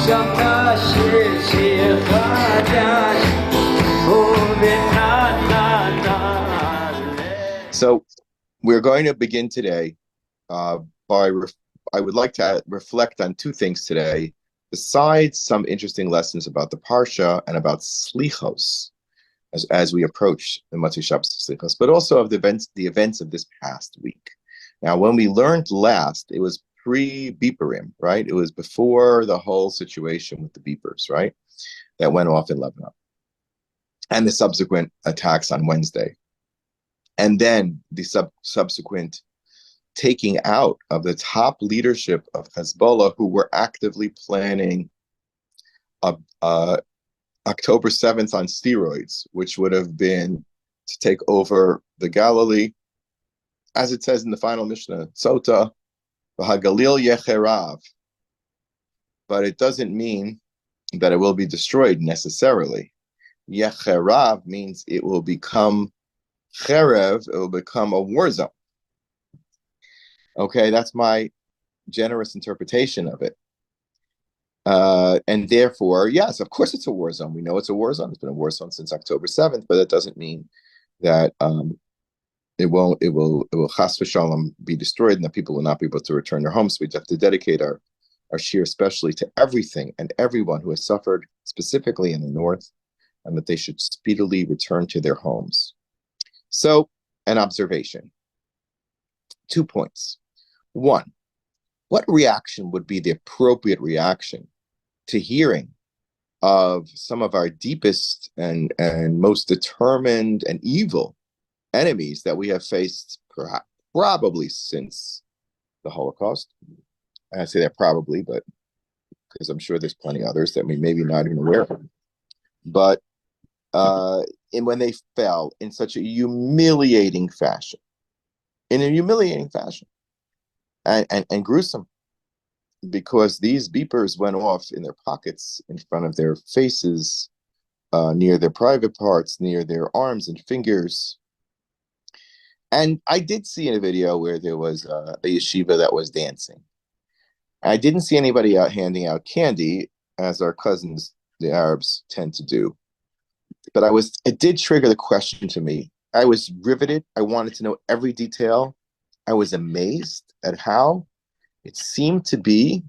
שמע שיר חדש So we're going to begin today I would like to reflect on two things today, besides some interesting lessons about the Parsha and about Slichos, as we approach the Motzei Shabbos Slichos, but also of the events of this past week. Now, when we learned last, it was pre-Beeperim, right? It was before the whole situation with the beepers, right? That went off in Lebanon. And the subsequent attacks on Wednesday. And then the subsequent taking out of the top leadership of Hezbollah, who were actively planning October 7th on steroids, which would have been to take over the Galilee, as it says in the final Mishnah, Sota, V'hagalil yecherav. But it doesn't mean that it will be destroyed necessarily. Yecherav means it will become cherev, it will become a war zone. Okay, that's my generous interpretation of it. And therefore, yes, of course it's a war zone. We know it's a war zone. It's been a war zone since October 7th, but that doesn't mean that it will chas v'shalom be destroyed and that people will not be able to return their homes. So we have to dedicate our shir especially to everything and everyone who has suffered, specifically in the north, and that they should speedily return to their homes. So, an observation. 2 points. One, what reaction would be the appropriate reaction to hearing of some of our deepest and most determined and evil enemies that we have faced probably since the Holocaust? And I say that probably, but because I'm sure there's plenty others that we maybe not even aware of. But when they fell in such a humiliating fashion, and gruesome, because these beepers went off in their pockets, in front of their faces, near their private parts, near their arms and fingers. And I did see in a video where there was a yeshiva that was dancing. I didn't see anybody out handing out candy, as our cousins, the Arabs, tend to do. But it did trigger the question to me. I was riveted. I wanted to know every detail. I was amazed at how it seemed to be,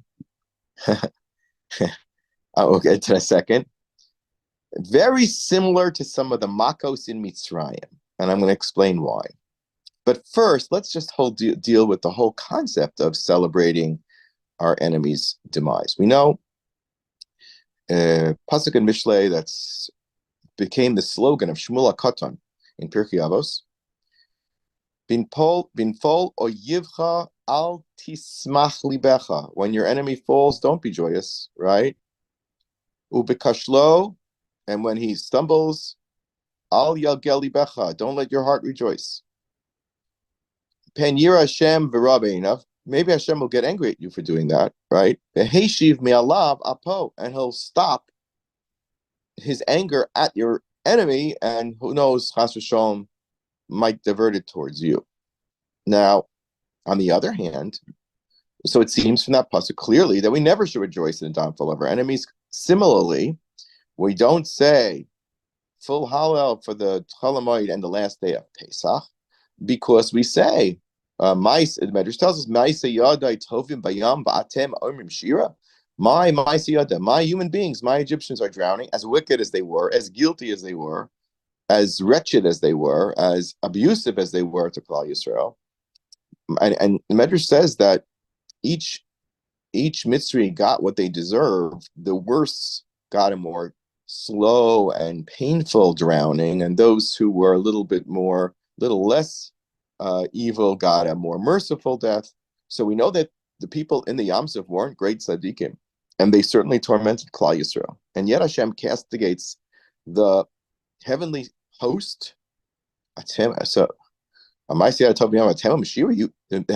I'll get to a second, very similar to some of the Makos in Mitzrayim. And I'm going to explain why. But first, let's just deal with the whole concept of celebrating our enemy's demise. We know Pasuk in Mishlei that's became the slogan of Shmuel HaKatan in Pirkei Avos. Binfol oyivcha al tismach libecha. When your enemy falls, don't be joyous, right? Ubekashlo, and when he stumbles, al yalgel libecha. Don't let your heart rejoice. Pen yira Hashem v'rabeinav. Maybe Hashem will get angry at you for doing that, right? V'heishiv me'alav apo, and he'll stop his anger at your enemy, and who knows, chas v'shalom, might divert it towards you. Now, on the other hand, so it seems from that pasuk clearly that we never should rejoice in the downfall of our enemies. Similarly, we don't say full Hallel for the Cholamoid and the last day of Pesach, because we say, the Medrash tells us, Ma'aseh Yadai Tovim Bayam Ba'atem Omrim Shira. My human beings, my Egyptians are drowning, as wicked as they were, as guilty as they were, as wretched as they were, as abusive as they were to Klal Yisrael. And the Medrash says that each Mitzri got what they deserved. The worst got a more slow and painful drowning, and those who were a little less evil got a more merciful death. So we know that the people in the Yam Suf weren't great tzaddikim, and they certainly tormented Klal Yisrael. And yet Hashem castigates the heavenly host. The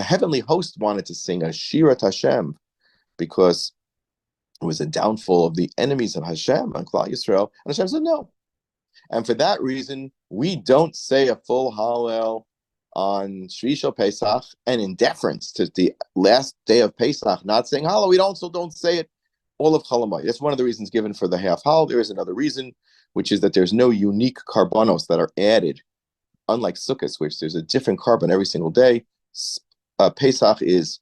heavenly host wanted to sing a Shira Hashem because it was a downfall of the enemies of Hashem and Klal Yisrael. And Hashem said no. And for that reason, we don't say a full Hallel on Shvi Pesach, and in deference to the last day of Pesach, not saying Hallel, we don't say it all of Chalamoy. That's one of the reasons given for the half Hal. There is another reason, which is that there's no unique carbonos that are added, unlike Sukkot, which there's a different carbon every single day. Pesach is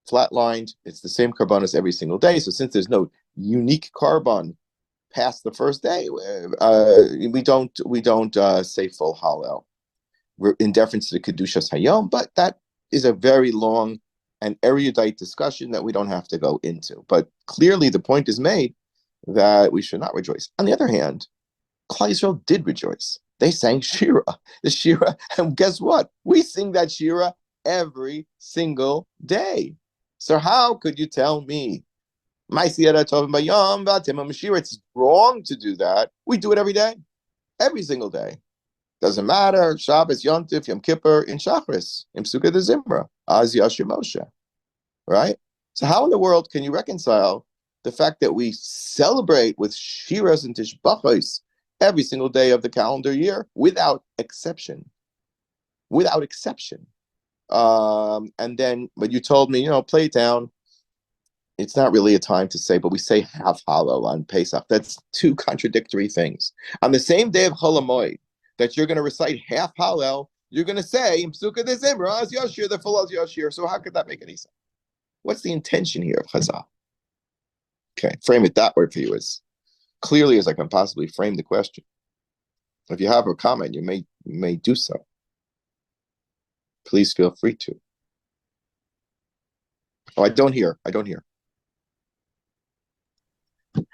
flatlined. It's the same carbonos every single day. So since there's no unique carbon past the first day, we don't say full Hallel. We're in deference to the Kedushas Hayom, but that is a very long and erudite discussion that we don't have to go into. But clearly the point is made that we should not rejoice. On the other hand, Klal Yisrael did rejoice. They sang Shira, the Shira, and guess what? We sing that Shira every single day. So how could you tell me it's wrong to do that? We do it every day, every single day. Doesn't matter. Shabbos, Yom Tif, Yom Kippur, in Shachris, in Sukkot de Zimra, Az Yashir Moshe. Right? So how in the world can you reconcile the fact that we celebrate with Shiras and Tishbachos every single day of the calendar year without exception? Without exception. And then, but you told me, play it down. It's not really a time to say, but we say half Hallel on Pesach. That's two contradictory things. On the same day of Chol Hamoed, that you're going to recite half Hallel, you're going to say, Psuka de Zimra, Az Yashir, the full Az Yashir. So how could that make any sense? What's the intention here of Chazal? Okay, frame it that way for you as clearly as I can possibly frame the question. If you have a comment, you may do so. Please feel free to. Oh, I don't hear.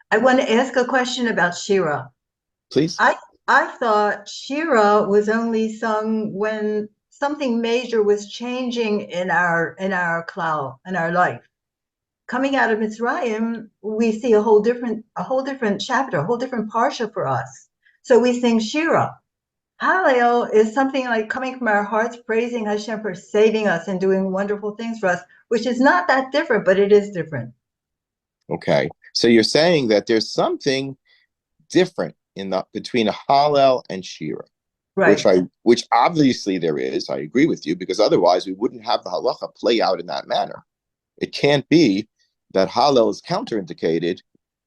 I want to ask a question about Shira. Please. I thought Shira was only sung when something major was changing in our klal, in our life. Coming out of Mitzrayim, we see a whole different chapter, a whole different parsha for us. So we sing Shira. Hallel is something like coming from our hearts, praising Hashem for saving us and doing wonderful things for us, which is not that different, but it is different. Okay, so you're saying that there's something different between a Hallel and Shira, right? Which obviously there is. I agree with you, because otherwise we wouldn't have the halacha play out in that manner. It can't be that Hallel is counterindicated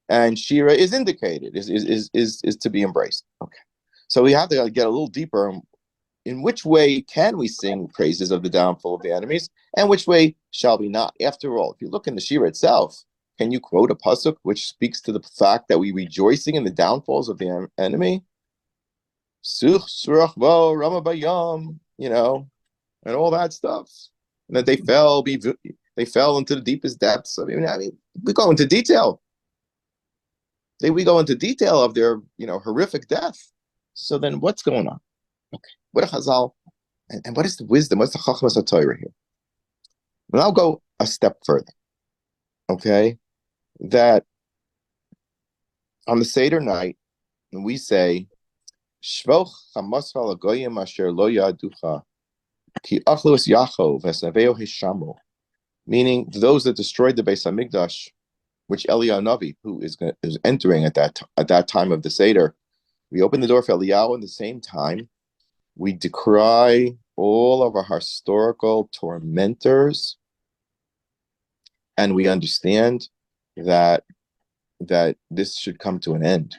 and Shira is indicated, is to be embraced. Okay, so we have to get a little deeper. In which way can we sing praises of the downfall of the enemies, and which way shall we not? After all, if you look in the Shira itself, can you quote a pasuk which speaks to the fact that we rejoicing in the downfalls of the enemy? Such surach vo rama bayam, and all that stuff, and that they fell into the deepest depths. I mean, we go into detail. We go into detail of their, horrific death. So then, what's going on? Okay, what a Chazal, and what is the wisdom? What's the Chachmas HaTorah here? And I'll go a step further. Okay, that on the Seder night, when we say, Shvoch chamascha lagoyim asher lo yaducha, ki achlu es Yaacov esaveo hishamo, meaning those that destroyed the Beis Hamikdash, which Eliyahu Navi, who is entering at that time of the Seder, we open the door for Eliyahu. In the same time, we decry all of our historical tormentors, and we understand that this should come to an end.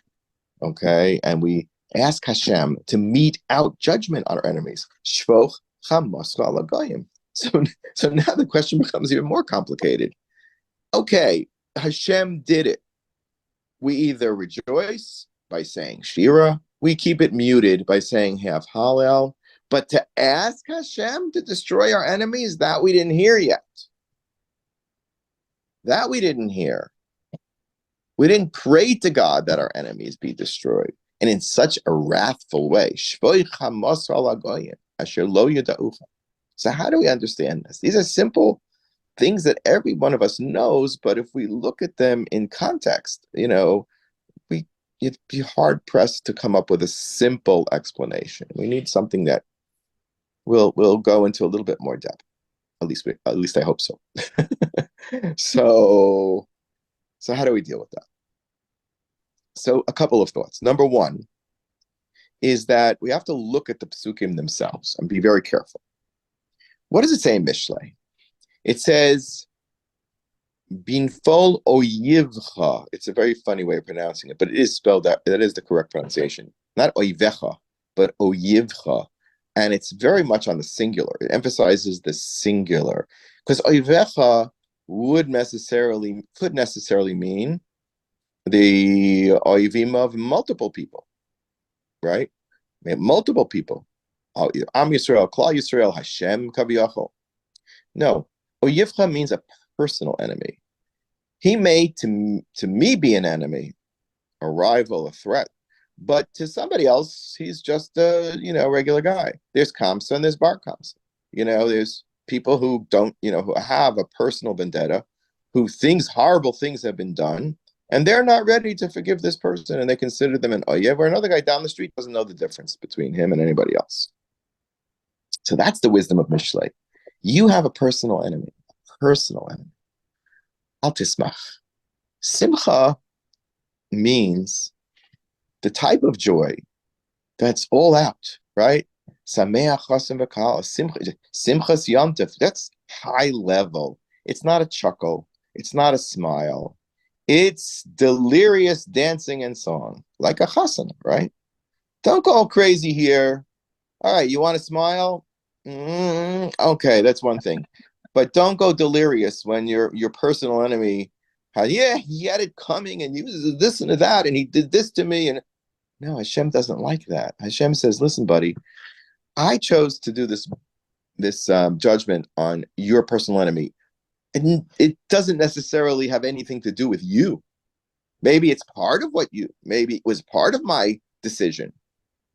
Okay, and we ask Hashem to mete out judgment on our enemies. Shvoch chamascha alagoyim. So now the question becomes even more complicated. Okay, Hashem did it. We either rejoice by saying Shira, we keep it muted by saying half Hallel, but to ask Hashem to destroy our enemies, that we didn't hear yet. That we didn't hear. We didn't pray to God that our enemies be destroyed, and in such a wrathful way. So how do we understand this? These are simple things that every one of us knows, but if we look at them in context, you'd be hard pressed to come up with a simple explanation. We need something that will go into a little bit more depth. At least I hope so. So how do we deal with that? So a couple of thoughts. Number one is that we have to look at the psukim themselves and be very careful. What does it say in Mishlei? It says, Binfol oyivcha. It's a very funny way of pronouncing it, but it is spelled out. That is the correct pronunciation. Not oivecha, but oyivcha. And it's very much on the singular. It emphasizes the singular. Because oivecha could necessarily mean the oivim of multiple people, right? Multiple people. Am Yisrael, Klal Yisrael, Hashem Kaviyachol. No, oyivcha means a personal enemy. He may to me be an enemy, a rival, a threat, but to somebody else, he's just a regular guy. There's Kamsa and there's Bar Kamsa. There's people who don't, who have a personal vendetta, who horrible things have been done, and they're not ready to forgive this person, and they consider them an oyev, where another guy down the street doesn't know the difference between him and anybody else. So that's the wisdom of Mishlei. You have a personal enemy. Al tismach. Simcha means the type of joy that's all out, right? Sameach chasim v'kal, simchas yomtiv. That's high level. It's not a chuckle. It's not a smile. It's delirious dancing and song, like a chasana, right? Don't go crazy here. All right, you want to smile? Okay, that's one thing. But don't go delirious when your personal enemy he had it coming and uses this and that, and he did this to me. And no, Hashem doesn't like that. Hashem says, listen, buddy, I chose to do this judgment on your personal enemy. And it doesn't necessarily have anything to do with you. Maybe it's part of maybe it was part of my decision,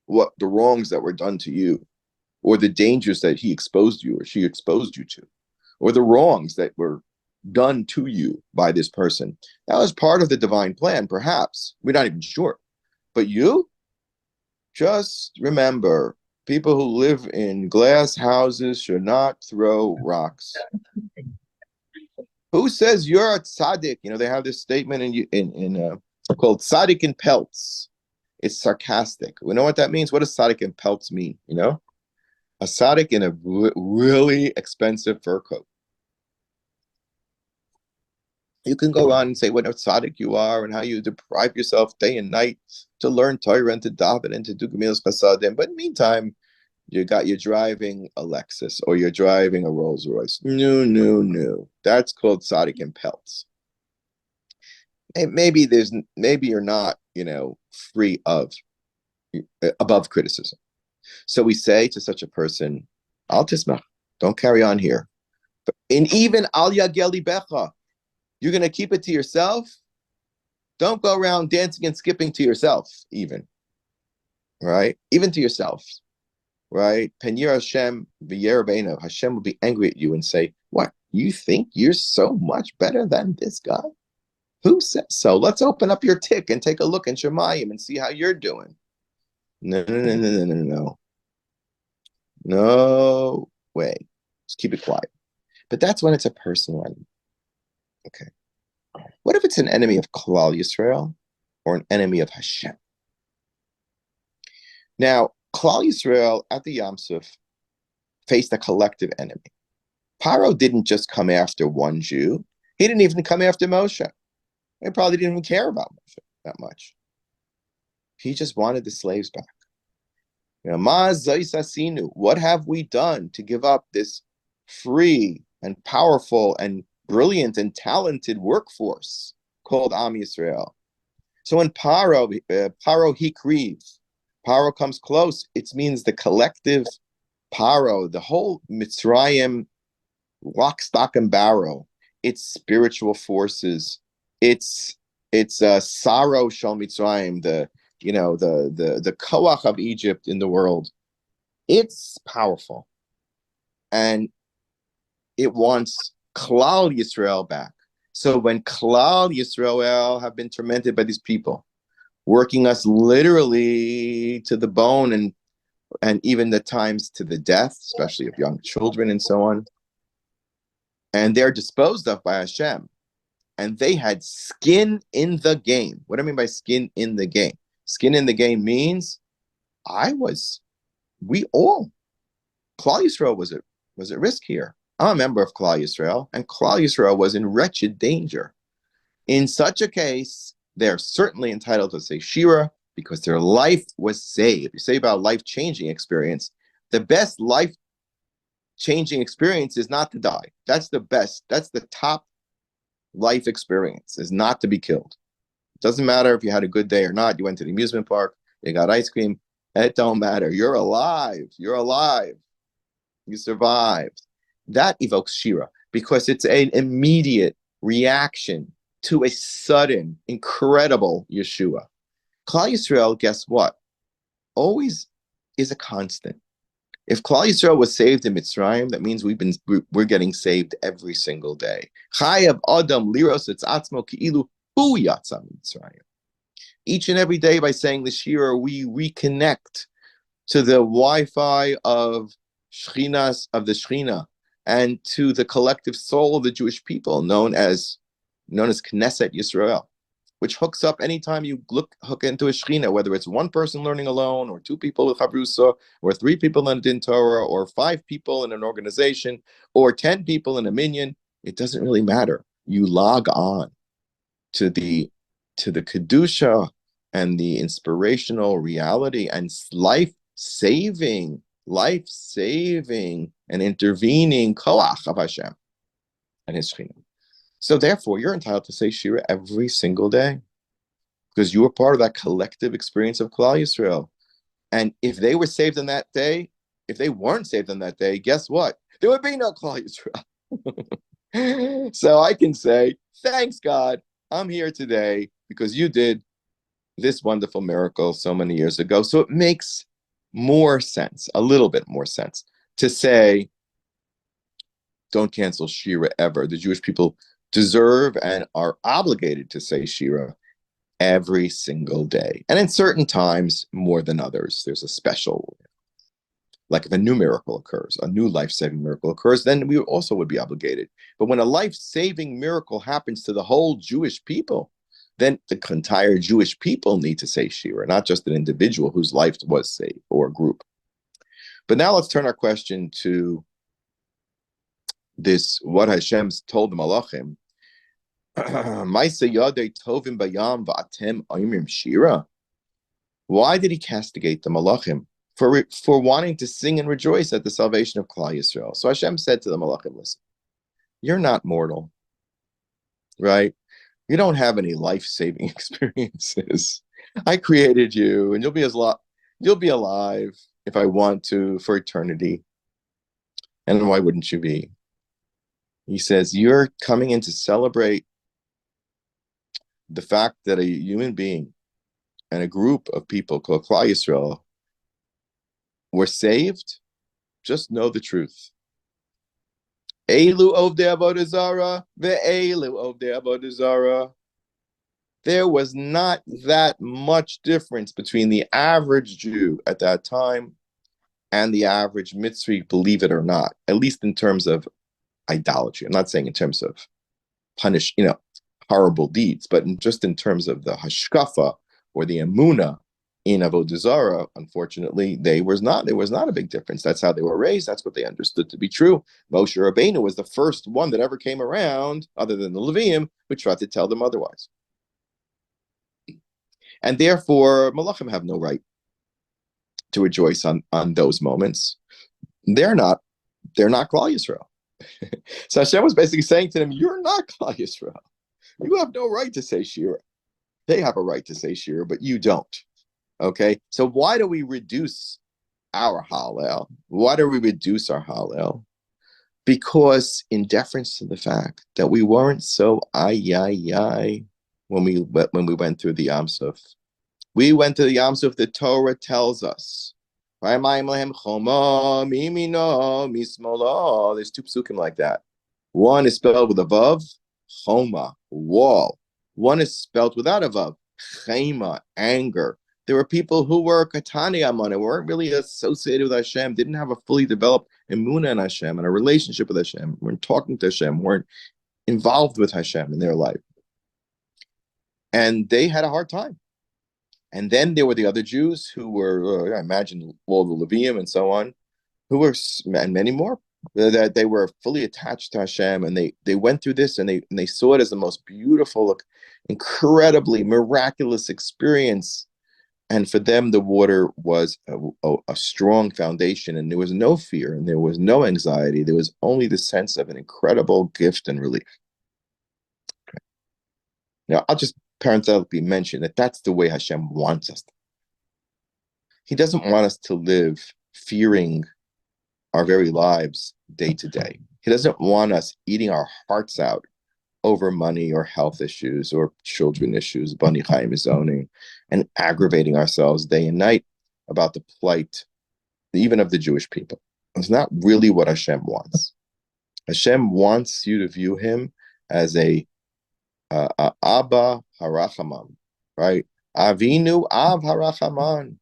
what the wrongs that were done to you, or the dangers that he exposed you or she exposed you to, or the wrongs that were done to you by this person. That was part of the divine plan, perhaps. We're not even sure. But you, just remember, people who live in glass houses should not throw rocks. Who says you're a tzaddik? They have this statement in called tzaddik in pelts. It's sarcastic. We know what that means. What does tzaddik in pelts mean? A tzaddik in a really expensive fur coat. You can go on and say what a tzaddik you are and how you deprive yourself day and night to learn Torah and to daven and to do gemilas chasadim. But in the meantime, you're driving a Lexus or you're driving a Rolls Royce. No. That's called tzaddik in pelts. Maybe you're not, free of above criticism. So we say to such a person, Al tismach, don't carry on here. And even al yageli becha, you're going to keep it to yourself. Don't go around dancing and skipping to yourself, even. Right? Even to yourself. Right? Penir Hashem v'yerabeinu. Hashem will be angry at you and say, what? You think you're so much better than this guy? Who says so? Let's open up your tick and take a look in Shemayim and see how you're doing. No. No way. Just keep it quiet. But that's when it's a personal enemy. Okay. What if it's an enemy of Klal Yisrael or an enemy of Hashem? Now, Klal Yisrael at the Yam Suf faced a collective enemy. Paro didn't just come after one Jew. He didn't even come after Moshe. He probably didn't even care about Moshe that much. He just wanted the slaves back. What have we done to give up this free and powerful and brilliant and talented workforce called Am Yisrael? So when Paro hikriv, Paro comes close, it means the collective Paro, the whole Mitzrayim, lock, stock, and barrel, its spiritual forces, its Saro Shal Mitzrayim, the koach of Egypt in the world. It's powerful. And it wants Klal Yisrael back. So when Klal Yisrael have been tormented by these people, working us literally to the bone and even at times to the death, especially of young children and so on, and they're disposed of by Hashem, and they had skin in the game. What do I mean by skin in the game? Skin in the game means we all, Klal Yisrael was at risk here. I'm a member of Klal Yisrael, and Klal Yisrael was in wretched danger. In such a case, they're certainly entitled to say Shira because their life was saved. You say about life-changing experience, the best life-changing experience is not to die. That's the best. That's the top life experience, is not to be killed. It doesn't matter if you had a good day or not. You went to the amusement park, you got ice cream. It don't matter. You're alive. You're alive. You survived. That evokes Shira because it's an immediate reaction to a sudden, incredible Yeshua. Klal Yisrael, guess what? Always is a constant. If Klal Yisrael was saved in Mitzrayim, that means we're getting saved every single day. Chayav Adam liros etz atzmo ki'ilu hu yatsa Mitzrayim. Each and every day by saying the Shira, we reconnect to the Wi-Fi of Shchinas, of the Shechina, and to the collective soul of the Jewish people, known as Knesset Yisrael, which hooks up anytime you hook into a Shechina, whether it's one person learning alone, or two people with Chavrusa, or three people in Din Torah, or 5 people in an organization, or 10 people in a minyan. It doesn't really matter. You log on to the Kedusha and the inspirational reality and life-saving and intervening koach of Hashem and His Shechina. So therefore, you're entitled to say Shira every single day because you were part of that collective experience of Klal Yisrael. And if they were saved on that day, if they weren't saved on that day, guess what? There would be no Klal Yisrael. So I can say, thanks God, I'm here today because you did this wonderful miracle so many years ago. So it makes more sense, a little bit more sense, to say, don't cancel Shira ever. The Jewish people deserve and are obligated to say Shira every single day. And in certain times, more than others. There's a special, like if a new miracle occurs, a new life-saving miracle occurs, then we also would be obligated. But when a life-saving miracle happens to the whole Jewish people, then the entire Jewish people need to say Shira, not just an individual whose life was saved or a group. But now let's turn our question to this, what Hashem's told the Malachim. Why did He castigate the Malachim? For wanting to sing and rejoice at the salvation of Klal Yisrael. So Hashem said to the Malachim, listen, you're not mortal, right? You don't have any life-saving experiences. I created you, and you'll be alive if I want to for eternity. And why wouldn't you be? He says, you're coming in to celebrate the fact that a human being and a group of people called Klal Yisrael were saved. Just know the truth. Elu ovdei avodah zara, ve'elu ovdei avodah zara. There was not that much difference between the average Jew at that time and the average Mitzri, believe it or not, at least in terms of idolatry. I'm not saying in terms of horrible deeds, but just in terms of the hashkafa or the emuna in avodah zara. Unfortunately, there was not a big difference. That's how they were raised. That's what they understood to be true. Moshe Rabbeinu was the first one that ever came around, other than the Levium, who tried to tell them otherwise. And therefore, Malachim have no right to rejoice on those moments. They're not Klal Yisrael. So Hashem was basically saying to them, you're not Klal Yisrael. You have no right to say Shira. They have a right to say Shira, but you don't. Okay? So why do we reduce our Hallel? Why do we reduce our Hallel? Because in deference to the fact that we weren't so when we went through the Yam Suf. We went to the Yam Suf, the Torah tells us. There's 2 psukim like that. One is spelled with a vav, choma, wall. One is spelled without a vav, chema, anger. There were people who were katani amana, weren't really associated with Hashem, didn't have a fully developed emunah in Hashem and a relationship with Hashem, weren't talking to Hashem, weren't involved with Hashem in their life. And they had a hard time. And then there were the other Jews who were, I imagine, all the Levium and so on, who were, and many more that they were fully attached to Hashem, and they went through this, and they saw it as the most beautiful, incredibly miraculous experience. And for them, the water was a strong foundation, and there was no fear, and there was no anxiety. There was only the sense of an incredible gift and relief. Okay. Now, I'll just parenthetically mention that that's the way Hashem wants us. He doesn't want us to live fearing our very lives day to day. He doesn't want us eating our hearts out over money or health issues or children issues, bani chayim zoning, and aggravating ourselves day and night about the plight, even of the Jewish people. It's not really what Hashem wants. Hashem wants you to view him as a Abba Harachaman, right? Avinu Av Harachaman,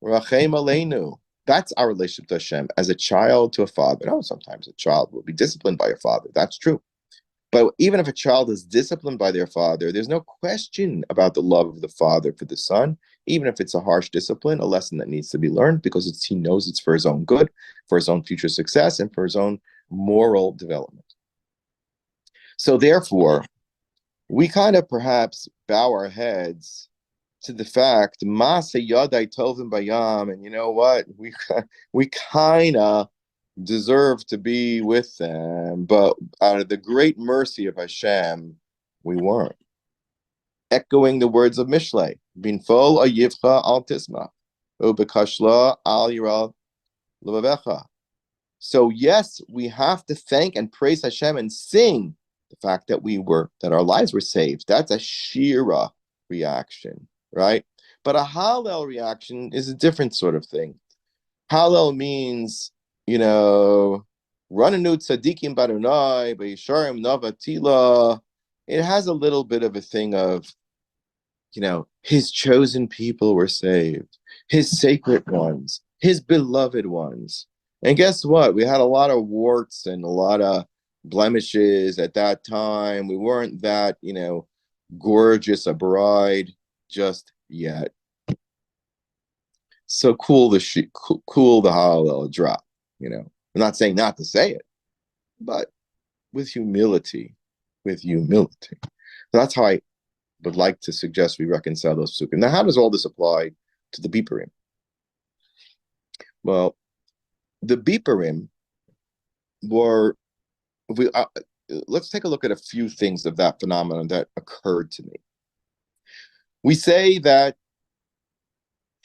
Rachem Aleinu. That's our relationship to Hashem, as a child to a father. No, sometimes a child will be disciplined by a father. That's true. But even if a child is disciplined by their father, there's no question about the love of the father for the son, even if it's a harsh discipline, a lesson that needs to be learned, because he knows it's for his own good, for his own future success, and for his own moral development. So therefore, we kind of perhaps bow our heads to the fact, Masa Yadai Tovim Bayam, and you know what? We kind of deserve to be with them, but out of the great mercy of Hashem, we weren't. Echoing the words of Mishlei, Binfol Ayivcha al Tisma, Ubekashla al Yiral Levavecha. So yes, we have to thank and praise Hashem and sing the fact that our lives were saved. That's a Shira reaction, right? But a Hallel reaction is a different sort of thing. Hallel means, Rananu tzadikim barunai, Shiurim navatila. It has a little bit of a thing of, his chosen people were saved, his sacred ones, his beloved ones. And guess what? We had a lot of warts and a lot of blemishes at that time. We weren't that, gorgeous a bride just yet. So cool the Hallel drop. I'm not saying not to say it, but with humility. So that's how I would like to suggest we reconcile those psukim. Now, how does all this apply to the Bipurim? Well, the Bipurim were, let's take a look at a few things of that phenomenon that occurred to me. We say that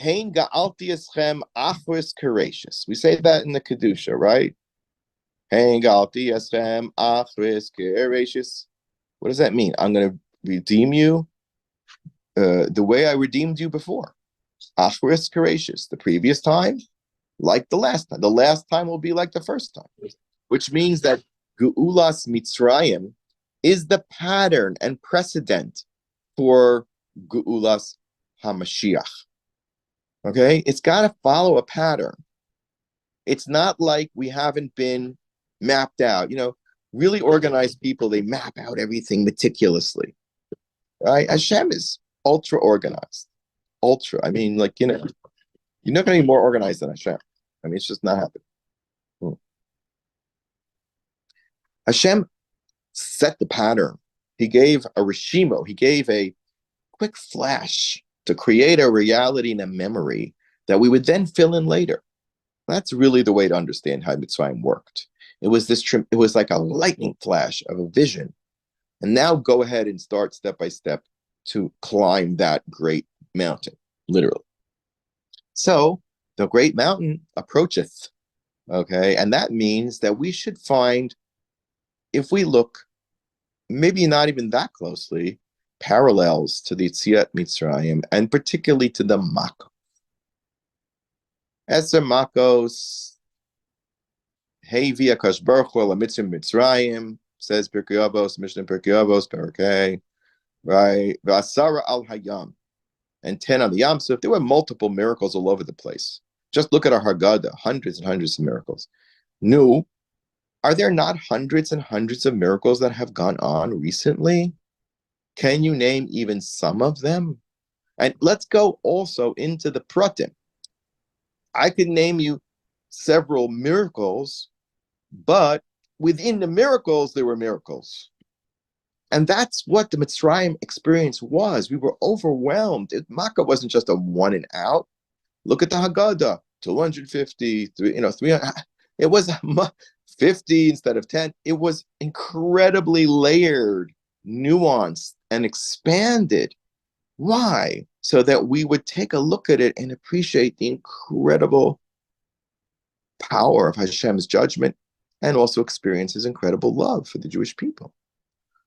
Hein ga'alti eschem achris keracious. We say that in the Kedusha, right? Hein ga'alti eschem achris keracious. What does that mean? I'm going to redeem you the way I redeemed you before. Achris keracious. The previous time, like the last time. The last time will be like the first time. Which means that Geulas Mitzrayim is the pattern and precedent for Geulas HaMashiach. Okay, it's got to follow a pattern. It's not like we haven't been mapped out. Really organized people, they map out everything meticulously. Right? Hashem is ultra organized. Ultra. I mean, you're not going to be more organized than Hashem. I mean, it's just not happening. Hashem set the pattern. He gave a reshimo. He gave a quick flash to create a reality and a memory that we would then fill in later. That's really the way to understand how Mitzrayim worked. It was like a lightning flash of a vision. And now go ahead and start step by step to climb that great mountain, literally. So the great mountain approacheth. Okay, and that means that we should find, if we look, maybe not even that closely, parallels to the Yetziat Mitzrayim, and particularly to the Makos. Eser Makos, Hevi Akash Baruch Hu Mitzrayim Mitzrayim, says Pirkei Avos, Mishnah Pirkei Avos, Parakeh, right? V'asara al Hayam, and 10 on the Yam Suf. There were multiple miracles all over the place. Just look at our Haggadah, hundreds and hundreds of miracles. No, are there not hundreds and hundreds of miracles that have gone on recently? Can you name even some of them? And let's go also into the pratim. I could name you several miracles But within the miracles, there were miracles. And that's what the Mitzrayim experience was. We were overwhelmed. Makkah wasn't just a one and out. Look at the Haggadah, 250, 300. It was 50 instead of 10. It was incredibly layered, nuanced, and expanded. Why? So that we would take a look at it and appreciate the incredible power of Hashem's judgment and also experience his incredible love for the Jewish people.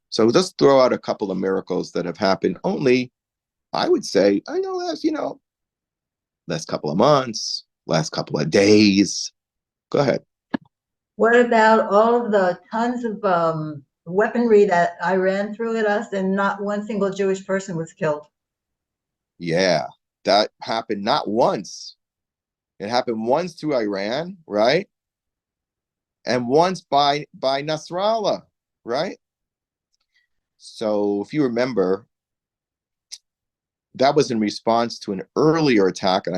So let's throw out a couple of miracles that have happened only, I would say, last couple of months, last couple of days. Go ahead. What about all of the tons of weaponry that Iran threw at us and not one single Jewish person was killed? Yeah, that happened not once. It happened once to Iran, right? And once by Nasrallah, right? So if you remember, that was in response to an earlier attack, and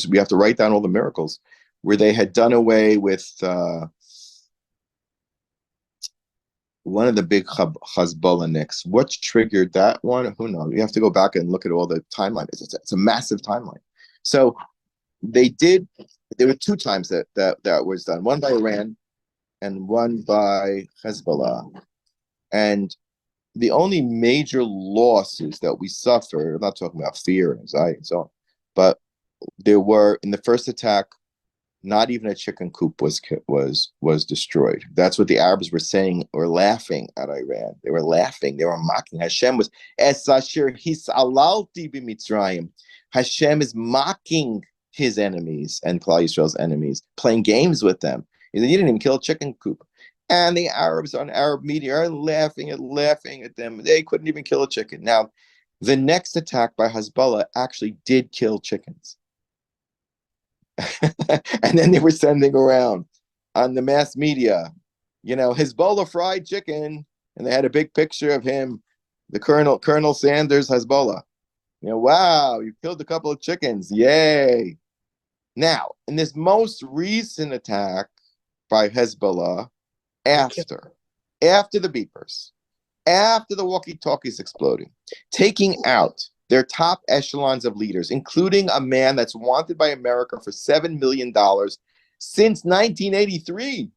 we have to write down all the miracles where they had done away with one of the big Hezbollah nicks. What triggered that one? Who knows? You have to go back and look at all the timeline. It's a massive timeline. So there were two times that was done, one by Iran and one by Hezbollah. And the only major losses that we suffered, I'm not talking about fear and anxiety and so on, but there were, in the first attack, not even a chicken coop was destroyed. That's what the Arabs were saying, or laughing at Iran. They were laughing. They were mocking. Hashem was, Es asher hisalalti b'Mitzrayim. Hashem is mocking his enemies and Klal Yisrael's enemies, playing games with them. He said, you didn't even kill a chicken coop. And the Arabs on Arab media are laughing at them. They couldn't even kill a chicken. Now, the next attack by Hezbollah actually did kill chickens. And then they were sending around on the mass media, Hezbollah fried chicken. And they had a big picture of him, the Colonel Sanders Hezbollah. Wow, you killed a couple of chickens. Yay. Now, in this most recent attack by Hezbollah, after the beepers, after the walkie-talkies exploding, taking out their top echelons of leaders, including a man that's wanted by America for $7 million since 1983.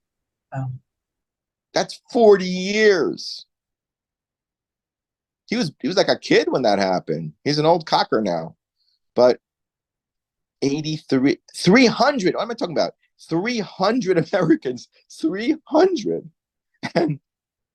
Oh. That's 40 years. He was like a kid when that happened. He's an old cocker now. But 300, what am I talking about? 300 Americans, 300. And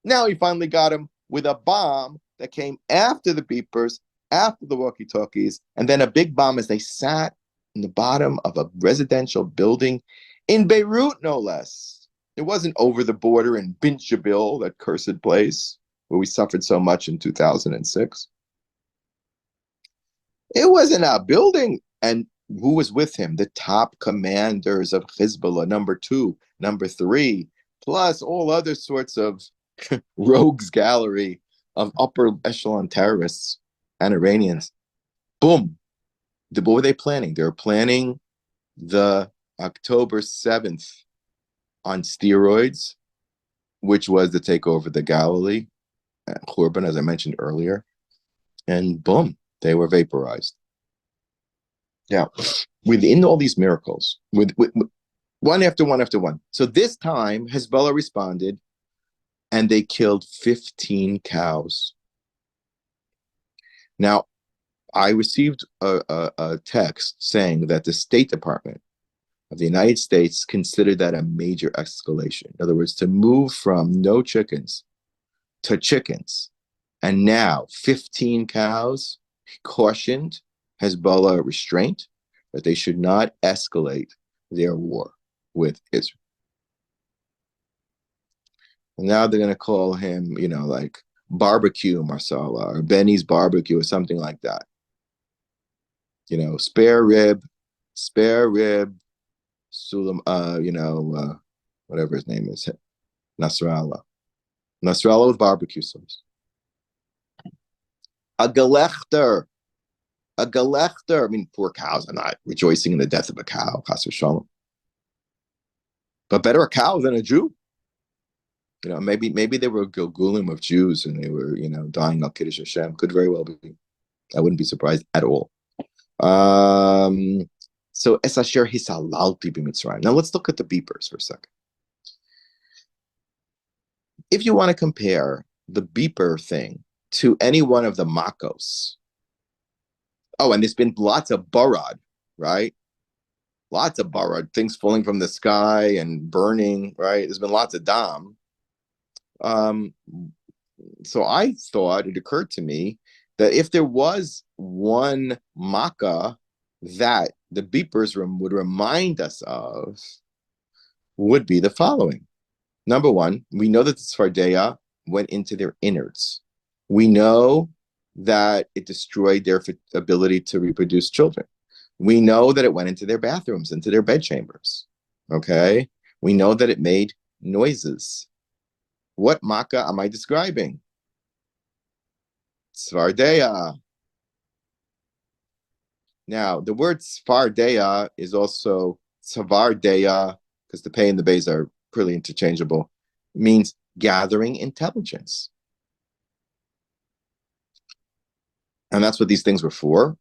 now he finally got him with a bomb that came after the beepers, after the walkie-talkies, and then a big bomb as they sat in the bottom of a residential building in Beirut, no less. It wasn't over the border in Bint Jabil, that cursed place where we suffered so much in 2006. It was in a building, and who was with him? The top commanders of Hezbollah, number 2, number 3, plus all other sorts of rogues gallery of upper echelon terrorists and Iranians. Boom. What were they planning? They were planning the October 7th on steroids, which was to take over the Galilee, Khurban, as I mentioned earlier. And boom, they were vaporized. Now, within all these miracles, with one after one after one. So this time, Hezbollah responded, and they killed 15 cows. Now, I received a text saying that the State Department of the United States considered that a major escalation. In other words, to move from no chickens to chickens, and now 15 cows, cautioned Hezbollah restraint that they should not escalate their war with Israel. And now they're going to call him, like barbecue Marsala or Benny's barbecue or something like that. Spare rib, Sulam, whatever his name is, Nasrallah with barbecue sauce. A galechter. I mean, poor cows. I'm not rejoicing in the death of a cow, chas v'shalom. But better a cow than a Jew. Maybe they were Gilgulim of Jews and they were, dying al Kiddush Hashem. Could very well be. I wouldn't be surprised at all. So es asher hisalalti b'Mitzrayim. Now let's look at the beepers for a second. If you want to compare the beeper thing to any one of the makos, and there's been lots of barad, right? Lots of barad, things falling from the sky and burning, right? There's been lots of dam. So I thought, it occurred to me that if there was one makkah that the beepers would remind us of, would be the following. Number one, we know that the Tzfardeya went into their innards. We know that it destroyed their ability to reproduce children. We know that it went into their bathrooms, into their bedchambers. Okay? We know that it made noises. What makkah am I describing? Tzfardeya. Now, the word Tzfardeya is also Tzavardeya, because the pei and the beis are pretty interchangeable, means gathering intelligence. And that's what these things were for.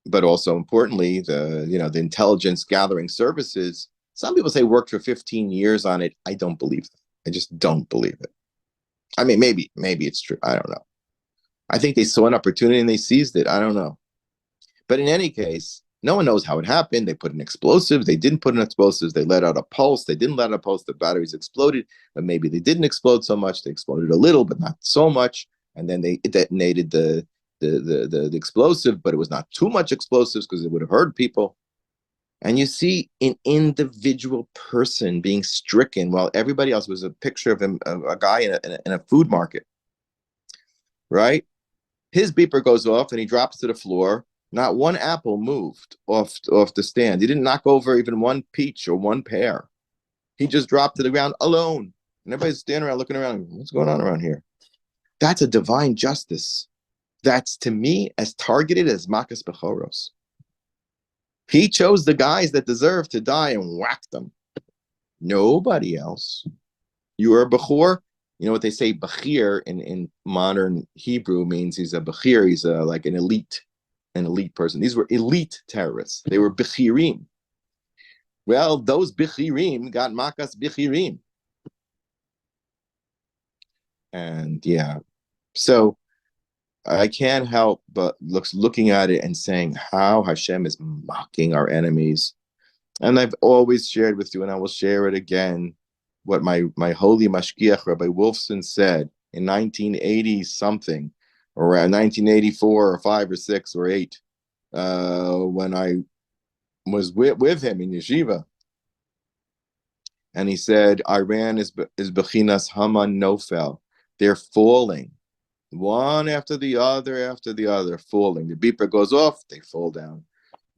But also importantly, the intelligence gathering services, some people say worked for 15 years on it. I don't believe it. I just don't believe it. I mean, maybe it's true. I don't know. I think they saw an opportunity and they seized it. I don't know. But in any case, no one knows how it happened. They put in explosives. They didn't put in explosives. They let out a pulse. They didn't let out a pulse. The batteries exploded. But maybe they didn't explode so much. They exploded a little, but not so much. And then they detonated the explosive, but it was not too much explosives because it would have hurt people. And you see an individual person being stricken while everybody else was a picture of him, a guy in a food market, right? His beeper goes off and he drops to the floor. Not one apple moved off the stand. He didn't knock over even one peach or one pear. He just dropped to the ground alone. And everybody's standing around looking around. What's going on around here? That's a divine justice. That's, to me, as targeted as Makas Bechoros. He chose the guys that deserve to die and whacked them. Nobody else. You are a Bechor. You know what they say, Bechir in modern Hebrew means he's a Bechir. He's like an elite person. These were elite terrorists. They were Bechirim. Well, those Bechirim got Makas Bechirim. And yeah, so I can't help but looking at it and saying how Hashem is mocking our enemies. And I've always shared with you, and I will share it again, what my holy mashgiach, Rabbi Wolfson, said in 1980 something, around 1984 or 5 or 6 or 8, when I was with him in yeshiva. And he said, Iran is bechinas Haman Nofel. They're falling. One after the other, falling. The beeper goes off, they fall down.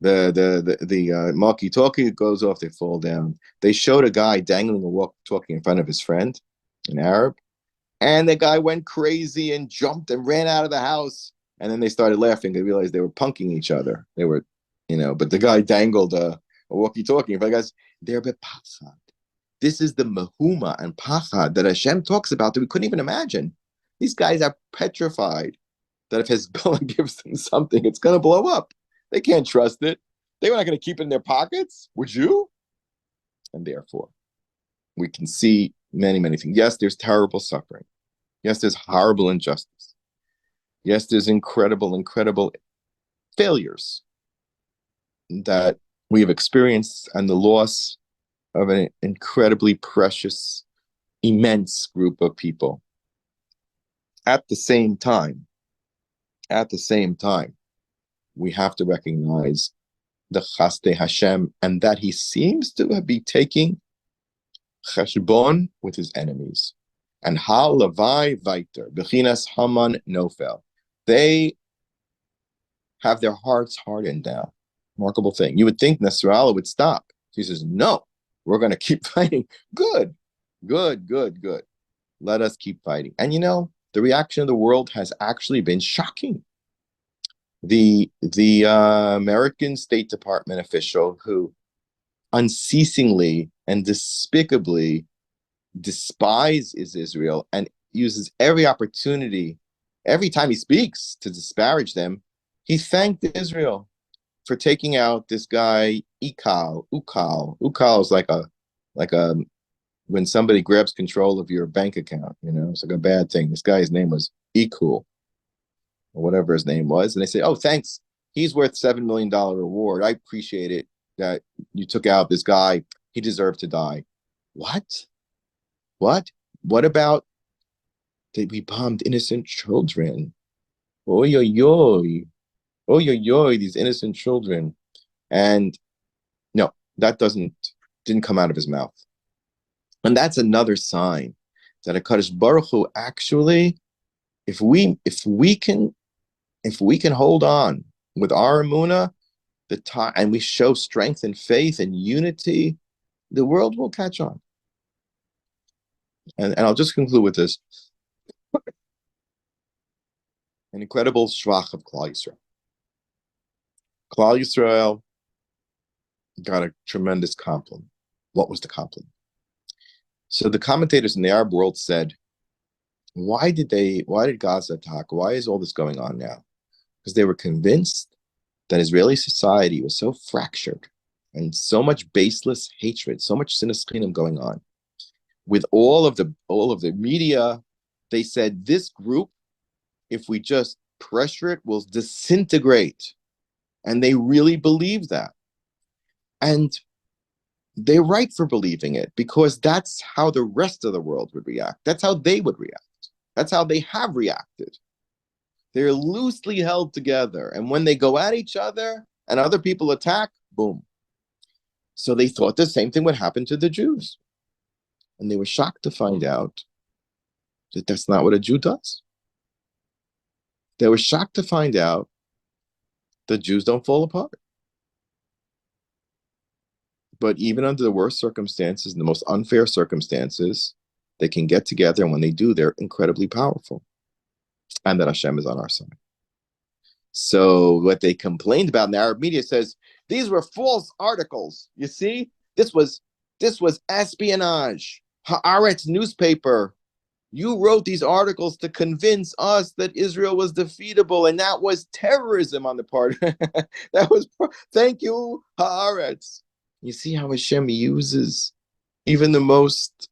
The walkie-talkie goes off, they fall down. They showed a guy dangling a walkie-talkie in front of his friend, an Arab, and the guy went crazy and jumped and ran out of the house. And then they started laughing. They realized they were punking each other. They were, but the guy dangled a walkie-talkie. In front of guys, they're bepachad. This is the mahuma and pachad that Hashem talks about that we couldn't even imagine. These guys are petrified that if Hezbollah gives them something, it's going to blow up. They can't trust it. They were not going to keep it in their pockets. Would you? And therefore, we can see many, many things. Yes, there's terrible suffering. Yes, there's horrible injustice. Yes, there's incredible failures that we have experienced, and the loss of an incredibly precious, immense group of people. At the same time, we have to recognize the Chaste Hashem, and that He seems to be taking cheshbon with His enemies. And how levai viter bechinas Haman Nofel. They have their hearts hardened now. Remarkable thing. You would think Nasrallah would stop. He says, no, we're going to keep fighting. Good. Let us keep fighting. And the reaction of the world has actually been shocking. The American State Department official who unceasingly and despicably despises Israel and uses every opportunity, every time he speaks, to disparage them. He thanked Israel for taking out this guy Ukal. Ukal is like a when somebody grabs control of your bank account, it's like a bad thing. This guy's name was Ekul, or whatever his name was, and they say, "Oh, thanks. He's worth $7 million reward. I appreciate it that you took out this guy. He deserved to die." What? What about that we bombed innocent children? Oy, oy, oy. Oy, oy, oy, these innocent children. And no, that didn't come out of his mouth. And that's another sign that HaKadosh Baruch Hu actually, if we can hold on with our emunah, and we show strength and faith and unity, the world will catch on. And I'll just conclude with this. An incredible shvach of Klal Yisrael. Klal Yisrael got a tremendous compliment. What was the compliment? So the commentators in the Arab world said, why did Gaza attack? Why is all this going on now? Because they were convinced that Israeli society was so fractured and so much baseless hatred, so much sinas going on. With all of the media, they said this group, if we just pressure it, will disintegrate. And they really believe that. And they're right for believing it, because that's how the rest of the world would react. That's how they would react. That's how they have reacted. They're loosely held together. And when they go at each other and other people attack, boom. So they thought the same thing would happen to the Jews. And they were shocked to find out that that's not what a Jew does. They were shocked to find out that Jews don't fall apart. But even under the worst circumstances, the most unfair circumstances, they can get together, and when they do, they're incredibly powerful. And that Hashem is on our side. So what they complained about in the Arab media says, these were false articles. You see, this was espionage. Haaretz newspaper, you wrote these articles to convince us that Israel was defeatable, and that was terrorism on the part. Thank you, Haaretz. You see how Hashem uses even the most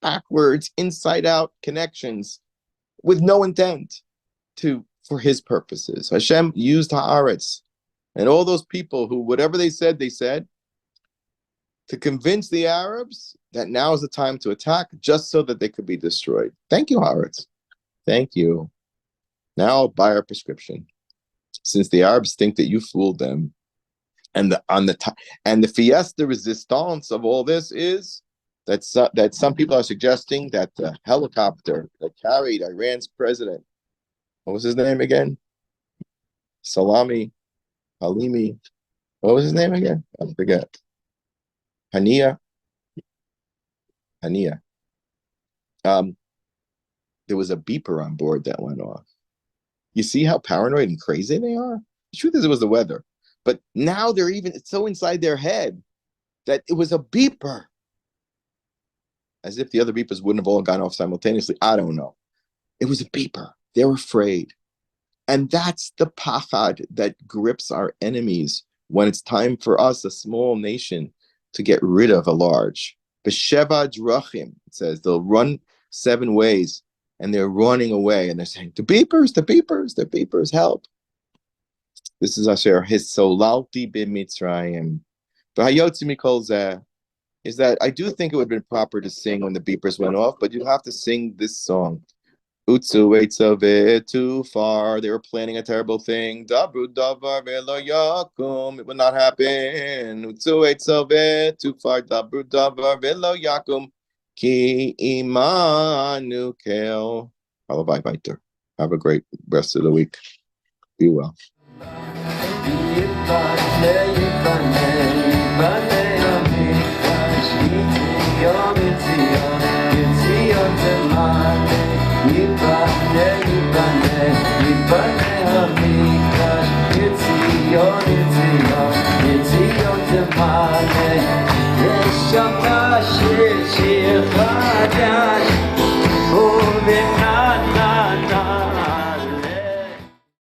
backwards, inside-out connections with no intent for his purposes. Hashem used Haaretz and all those people who, whatever they said, to convince the Arabs that now is the time to attack, just so that they could be destroyed. Thank you, Haaretz. Thank you. Now I'll buy our prescription. Since the Arabs think that you fooled them, and the fiesta resistance of all this is that some people are suggesting that the helicopter that carried Iran's president, what was his name again? Halimi. What was his name again? I forget. Hania. There was a beeper on board that went off. You see how paranoid and crazy they are? The truth is, it was the weather. But now it's so inside their head that it was a beeper. As if the other beepers wouldn't have all gone off simultaneously. I don't know. It was a beeper. They're afraid. And that's the pachad that grips our enemies when it's time for us, a small nation, to get rid of a large. B'sheva drachim, it says, they'll run 7 ways, and they're running away, and they're saying, the beepers, help. This is Asher Hisolalti b'Mitzrayim. V'hayotzi mikol zeh, is that I do think it would have been proper to sing when the beepers went off, but you have to sing this song. Utsu Eitzaveh, too far. They were planning a terrible thing. Dabru davar velo yakum. It would not happen. Utsu Eitzaveh, too far. Dabru davar velo yakum. Ki imanu kel. Have a great rest of the week. Be well. Yiboneh, Hamikdash, Yitzion, Yitzion, Yitzion, Yitzion, Hallel. יש שם שיר, שיר חדש